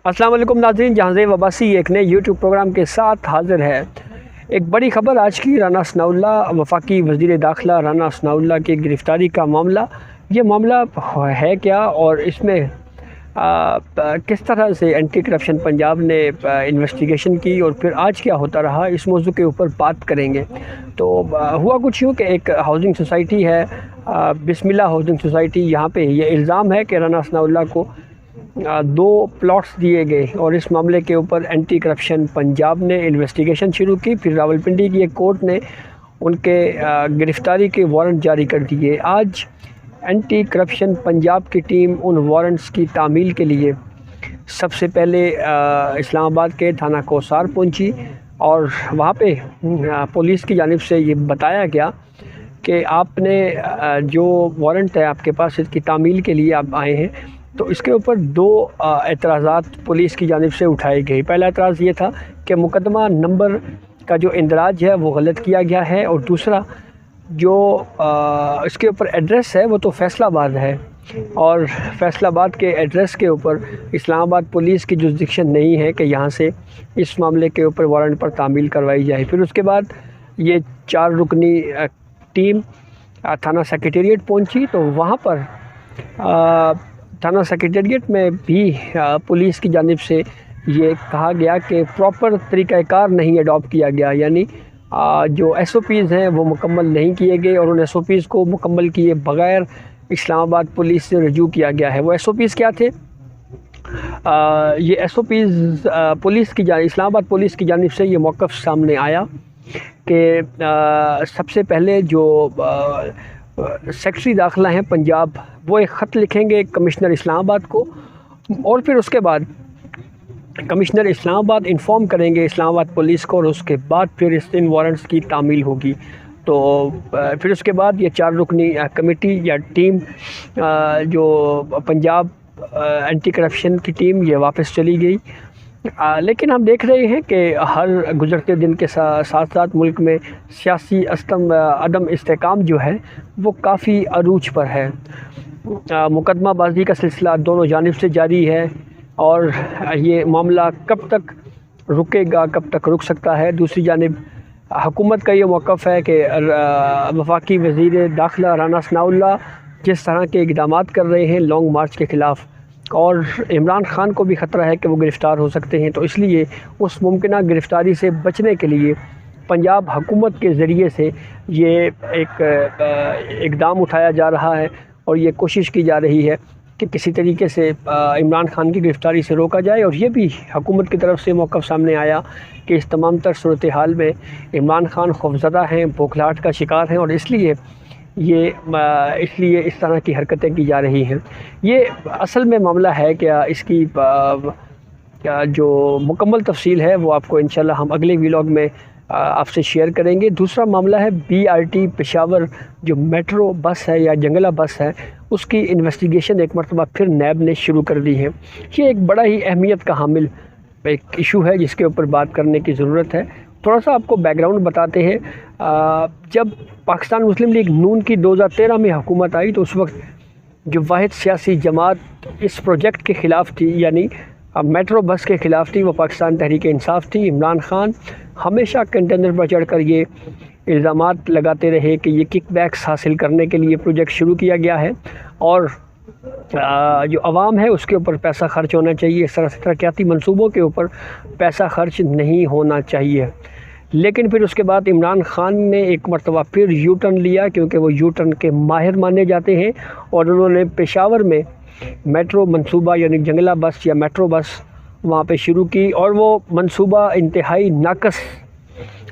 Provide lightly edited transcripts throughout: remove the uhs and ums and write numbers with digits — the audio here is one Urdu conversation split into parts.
السلام علیکم ناظرین، جہاں عباسی ایک نئے یوٹیوب پروگرام کے ساتھ حاضر ہے۔ ایک بڑی خبر آج کی، رانا ثناء اللہ وفاقی وزیر داخلہ رانا ثناء اللہ کی گرفتاری کا معاملہ۔ یہ معاملہ ہے کیا اور اس میں کس طرح سے اینٹی کرپشن پنجاب نے انویسٹیگیشن کی اور پھر آج کیا ہوتا رہا، اس موضوع کے اوپر بات کریں گے۔ تو ہوا کچھ یوں کہ ایک ہاؤسنگ سوسائٹی ہے، بسم اللہ ہاؤسنگ سوسائٹی، یہاں پہ یہ الزام ہے کہ رانا ثناء اللہ کو 2 پلاٹس دیے گئے اور اس معاملے کے اوپر اینٹی کرپشن پنجاب نے انویسٹیگیشن شروع کی۔ پھر راولپنڈی کی ایک کورٹ نے ان کے گرفتاری کے وارنٹ جاری کر دیے۔ آج اینٹی کرپشن پنجاب کی ٹیم ان وارنٹس کی تعمیل کے لیے سب سے پہلے اسلام آباد کے تھانہ کوثار پہنچی اور وہاں پہ پولیس کی جانب سے یہ بتایا گیا کہ آپ نے جو وارنٹ ہے آپ کے پاس، اس کی تعمیل کے لیے آپ آئے ہیں۔ تو اس کے اوپر 2 اعتراضات پولیس کی جانب سے اٹھائے گئے۔ پہلا اعتراض یہ تھا کہ مقدمہ نمبر کا جو اندراج ہے وہ غلط کیا گیا ہے، اور دوسرا جو اس کے اوپر ایڈریس ہے وہ تو فیصل آباد ہے، اور فیصل آباد کے ایڈریس کے اوپر اسلام آباد پولیس کی جوrisdiction نہیں ہے کہ یہاں سے اس معاملے کے اوپر وارنٹ پر تعمیل کروائی جائے۔ پھر اس کے بعد یہ 4 رکنی ٹیم تھانہ سیکریٹریٹ پہنچی، تو وہاں پر تھانہ سیکریٹریٹ میں بھی پولیس کی جانب سے یہ کہا گیا کہ پراپر طریقہ کار نہیں اڈاپٹ کیا گیا، یعنی جو SOPs ہیں وہ مکمل نہیں کیے گئے، اور ان SOPs کو مکمل کیے بغیر اسلام آباد پولیس سے رجوع کیا گیا ہے۔ وہ SOPs کیا تھے؟ یہ SOPs پولیس کی جانب، اسلام آباد پولیس کی جانب سے یہ موقف سامنے آیا کہ سب سے پہلے جو سیکرٹری داخلہ ہیں پنجاب، وہ ایک خط لکھیں گے کمشنر اسلام آباد کو، اور پھر اس کے بعد کمشنر اسلام آباد انفارم کریں گے اسلام آباد پولیس کو، اور اس کے بعد پھر ان وارنٹس کی تعمیل ہوگی۔ تو پھر اس کے بعد یہ 4 رکنی کمیٹی یا ٹیم جو پنجاب اینٹی کرپشن کی ٹیم، یہ واپس چلی گئی۔ لیکن ہم دیکھ رہے ہیں کہ ہر گزرتے دن کے ساتھ ساتھ ملک میں سیاسی عدم استحکام جو ہے وہ کافی عروج پر ہے۔ مقدمہ بازی کا سلسلہ دونوں جانب سے جاری ہے، اور یہ معاملہ کب تک رکے گا، کب تک رک سکتا ہے۔ دوسری جانب حکومت کا یہ موقف ہے کہ وفاقی وزیر داخلہ رانا ثناء اللہ جس طرح کے اقدامات کر رہے ہیں لانگ مارچ کے خلاف، اور عمران خان کو بھی خطرہ ہے کہ وہ گرفتار ہو سکتے ہیں، تو اس لیے اس ممکنہ گرفتاری سے بچنے کے لیے پنجاب حکومت کے ذریعے سے یہ ایک اقدام اٹھایا جا رہا ہے، اور یہ کوشش کی جا رہی ہے کہ کسی طریقے سے عمران خان کی گرفتاری سے روکا جائے۔ اور یہ بھی حکومت کی طرف سے موقف سامنے آیا کہ اس تمام تر صورتحال میں عمران خان خوفزدہ ہیں، بوکھلاہٹ کا شکار ہیں، اور اس لیے اس طرح کی حرکتیں کی جا رہی ہیں۔ یہ اصل میں معاملہ ہے کہ اس کی جو مکمل تفصیل ہے وہ آپ کو انشاءاللہ ہم اگلے ویلاگ میں آپ سے شیئر کریں گے۔ دوسرا معاملہ ہے BRT پشاور جو میٹرو بس ہے یا جنگلہ بس ہے، اس کی انویسٹیگیشن ایک مرتبہ پھر نیب نے شروع کر دی ہے۔ یہ ایک بڑا ہی اہمیت کا حامل ایک ایشو ہے جس کے اوپر بات کرنے کی ضرورت ہے۔ تھوڑا سا آپ کو بیک گراؤنڈ بتاتے ہیں۔ جب پاکستان مسلم لیگ نون کی 2013 میں حکومت آئی تو اس وقت جو واحد سیاسی جماعت اس پروجیکٹ کے خلاف تھی، یعنی میٹرو بس کے خلاف تھی، وہ پاکستان تحریک انصاف تھی۔ عمران خان ہمیشہ کنٹینر پر چڑھ کر یہ الزامات لگاتے رہے کہ یہ کک بیکس حاصل کرنے کے لیے پروجیکٹ شروع کیا گیا ہے، اور جو عوام ہے اس کے اوپر پیسہ خرچ ہونا چاہیے، اس طرح سے ترقیاتی منصوبوں کے اوپر پیسہ خرچ نہیں ہونا چاہیے۔ لیکن پھر اس کے بعد عمران خان نے ایک مرتبہ پھر یو ٹرن لیا، کیونکہ وہ یو ٹرن کے ماہر مانے جاتے ہیں، اور انہوں نے پشاور میں میٹرو منصوبہ یعنی جنگلہ بس یا میٹرو بس وہاں پہ شروع کی، اور وہ منصوبہ انتہائی ناقص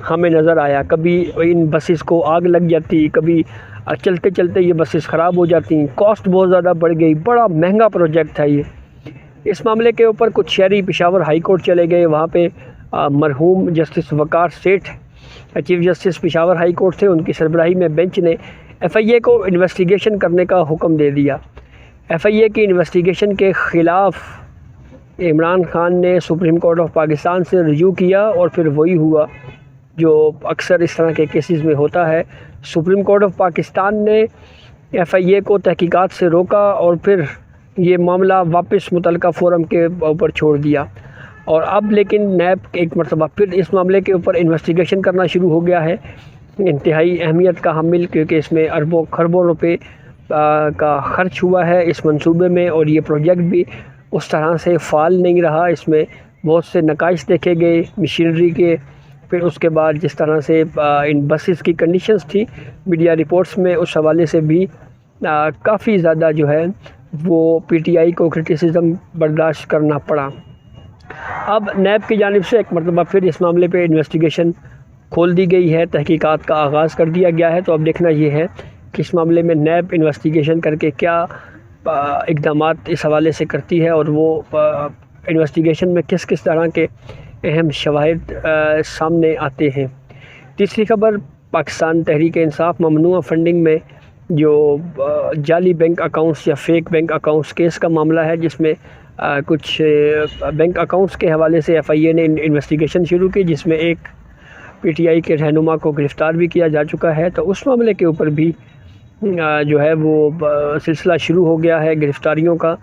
ہمیں نظر آیا۔ کبھی ان بسز کو آگ لگ جاتی، کبھی چلتے چلتے یہ بسز خراب ہو جاتی، کاسٹ بہت زیادہ بڑھ گئی، بڑا مہنگا پروجیکٹ تھا یہ۔ اس معاملے کے اوپر کچھ شہری پشاور ہائی کورٹ چلے گئے، وہاں پہ مرحوم justice Waqar Seth chief justice Peshawar high court تھے، ان کی سربراہی میں بینچ نے FIA کو انویسٹیگیشن کرنے کا حکم دے دیا۔ FIA کی انویسٹیگیشن کے خلاف عمران خان نے سپریم کورٹ آف پاکستان سے رجوع کیا، اور پھر وہی ہوا جو اکثر اس طرح کے کیسز میں ہوتا ہے۔ سپریم کورٹ آف پاکستان نے FIA کو تحقیقات سے روکا، اور پھر یہ معاملہ واپس متعلقہ فورم کے اوپر چھوڑ دیا، اور اب لیکن نیب ایک مرتبہ پھر اس معاملے کے اوپر انویسٹیگیشن کرنا شروع ہو گیا ہے، انتہائی اہمیت کا حامل، کیونکہ اس میں اربوں خربوں روپے کا خرچ ہوا ہے اس منصوبے میں، اور یہ پروجیکٹ بھی اس طرح سے فعال نہیں رہا، اس میں بہت سے نقائص دیکھے گئے مشینری کے۔ پھر اس کے بعد جس طرح سے ان بسز کی کنڈیشنز تھی میڈیا رپورٹس میں، اس حوالے سے بھی کافی زیادہ جو ہے وہ پی ٹی آئی کو کرٹیسزم برداشت کرنا پڑا۔ اب نیب کی جانب سے ایک مرتبہ پھر اس معاملے پہ انویسٹیگیشن کھول دی گئی ہے، تحقیقات کا آغاز کر دیا گیا ہے۔ تو اب دیکھنا یہ ہے کہ اس معاملے میں نیب انویسٹیگیشن کر کے کیا اقدامات اس حوالے سے کرتی ہے، اور وہ انویسٹیگیشن میں کس کس طرح کے اہم شواہد سامنے آتے ہیں۔ تیسری خبر، پاکستان تحریک انصاف ممنوعہ فنڈنگ میں جو جعلی بینک اکاؤنٹس یا فیک بینک اکاؤنٹس کیس کا معاملہ ہے، جس میں کچھ بینک اکاؤنٹس کے حوالے سے ایف آئی اے نے انویسٹیگیشن شروع کی، جس میں ایک پی ٹی آئی کے رہنما کو گرفتار بھی کیا جا چکا ہے۔ تو اس معاملے کے اوپر بھی جو ہے وہ سلسلہ شروع ہو گیا ہے گرفتاریوں کا۔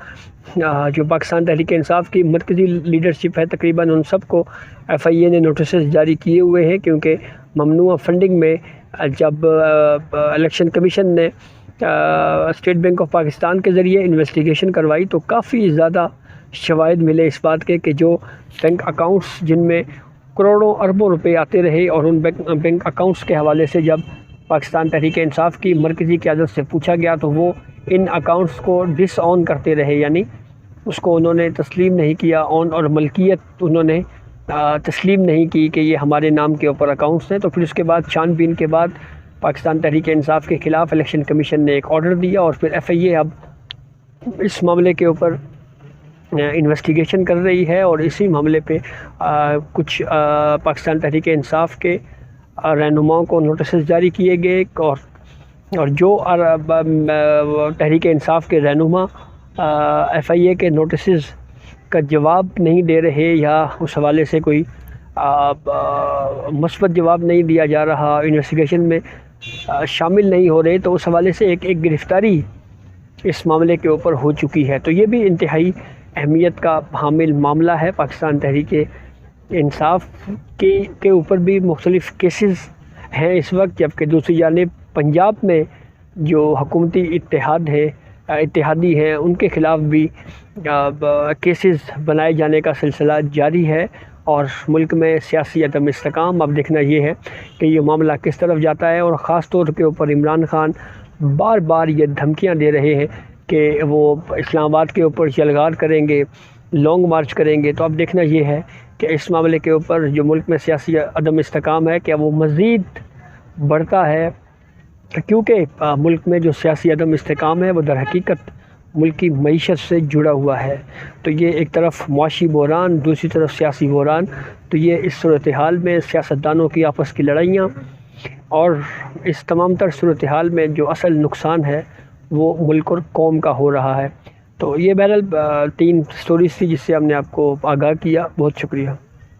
جو پاکستان تحریک انصاف کی مرکزی لیڈرشپ ہے تقریباً ان سب کو ایف آئی اے نے نوٹسز جاری کیے ہوئے ہیں، کیونکہ ممنوعہ فنڈنگ میں جب الیکشن کمیشن نے اسٹیٹ بینک آف پاکستان کے ذریعے انویسٹیگیشن کروائی تو کافی زیادہ شواہد ملے اس بات کے کہ جو بینک اکاؤنٹس جن میں کروڑوں اربوں روپے آتے رہے، اور ان بینک اکاؤنٹس کے حوالے سے جب پاکستان تحریک انصاف کی مرکزی قیادت سے پوچھا گیا تو وہ ان اکاؤنٹس کو ڈس آن کرتے رہے، یعنی اس کو انہوں نے تسلیم نہیں کیا، آن اور ملکیت انہوں نے تسلیم نہیں کی کہ یہ ہمارے نام کے اوپر اکاؤنٹس ہیں۔ تو پھر اس کے بعد چھان بین کے بعد پاکستان تحریک انصاف کے خلاف الیکشن کمیشن نے ایک آرڈر دیا، اور پھر ایف آئی اے اب اس معاملے کے اوپر انویسٹیگیشن کر رہی ہے، اور اسی معاملے پہ کچھ پاکستان تحریک انصاف کے رہنماؤں کو نوٹسز جاری کیے گئے، اور جو تحریک انصاف کے رہنما ایف آئی اے کے نوٹسز کا جواب نہیں دے رہے یا اس حوالے سے کوئی مثبت جواب نہیں دیا جا رہا، انویسٹیگیشن میں شامل نہیں ہو رہے، تو اس حوالے سے ایک گرفتاری اس معاملے کے اوپر ہو چکی ہے۔ تو یہ بھی انتہائی اہمیت کا حامل معاملہ ہے۔ پاکستان تحریک انصاف کے اوپر بھی مختلف کیسز ہیں اس وقت، جبکہ دوسری جانب پنجاب میں جو حکومتی اتحادی ہیں ان کے خلاف بھی کیسز بنائے جانے کا سلسلہ جاری ہے، اور ملک میں سیاسی عدم استحکام۔ اب دیکھنا یہ ہے کہ یہ معاملہ کس طرف جاتا ہے، اور خاص طور کے اوپر عمران خان بار بار یہ دھمکیاں دے رہے ہیں کہ وہ اسلام آباد کے اوپر یلغار کریں گے، لانگ مارچ کریں گے۔ تو اب دیکھنا یہ ہے کہ اس معاملے کے اوپر جو ملک میں سیاسی عدم استحکام ہے کیا وہ مزید بڑھتا ہے، کیونکہ ملک میں جو سیاسی عدم استحکام ہے وہ در حقیقت ملک کی معیشت سے جڑا ہوا ہے۔ تو یہ ایک طرف معاشی بحران، دوسری طرف سیاسی بحران، تو یہ اس صورتحال میں سیاستدانوں کی آپس کی لڑائیاں، اور اس تمام تر صورتحال میں جو اصل نقصان ہے وہ ملک اور قوم کا ہو رہا ہے۔ تو یہ بہرحال 3 سٹوریز تھی جس سے ہم نے آپ کو آگاہ کیا۔ بہت شکریہ۔